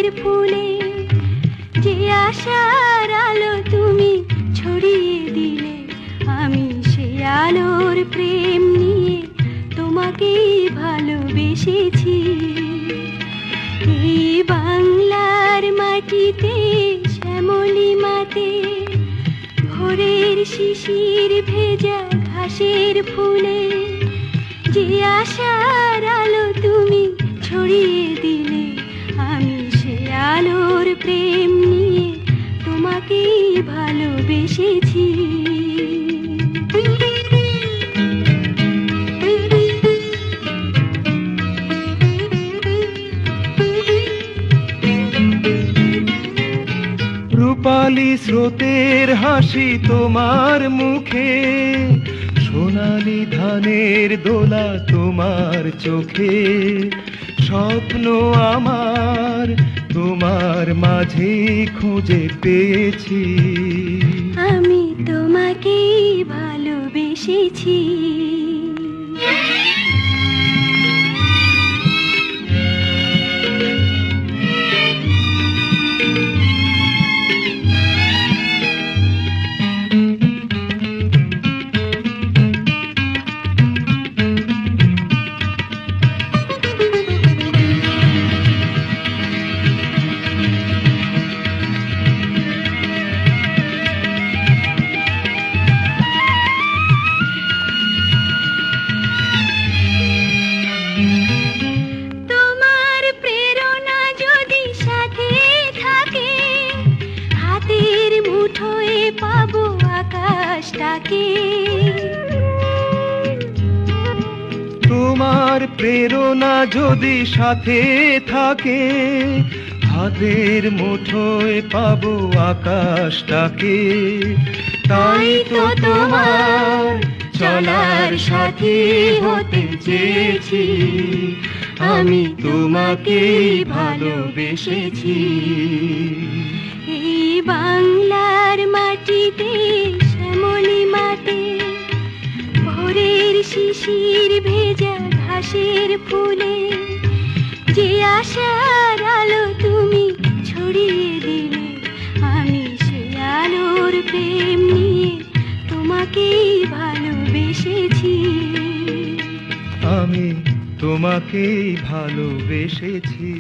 ঘাসের ফুলে, যে আশার আলো তুমি ছড়িয়ে দিলে, আমি সে আলোর প্রেম নিয়ে তোমাকেই ভালোবেসেছি। এই বাংলার মাটিতে শ্যামলী মাতে, ভোরের শিশির ভেজা ঘাসের ফুলে, যে আশার আলো তুমি ছড়িয়ে দিলে, আমি সে আলোর প্রেম নিয়ে তোমাকেই ভালোবেসেছি। রূপালী স্রোতের হাসি তোমার মুখে, সোনালী ধানের দোলা তোমার চোখে, স্বপ্ন আমার তোমার মাঝে খুঁজে পেয়েছি। আমি তোমাকেই ভালোবেসেছি। পাবো আকাশটাকে, তোমার প্রেরণা যদি সাথে থাকে, হাতের মুঠোয় পাবো আকাশটাকে। তাই তো তোমার চলার সাথী হতে চেয়েছি, আমি তোমাকেই ভালোবেসেছি। এই বাংলার মাটিতে শ্যামলী মাতে, ভোরের শিশির ভেজা ঘাসের ফুলে, যে আশার আলো তুমি ছড়িয়ে দিলে, আমি সে আলোর প্রেম নিয়ে তোমাকেই ভালোবেসেছি। আমি তোমাকেই ভালোবেসেছি।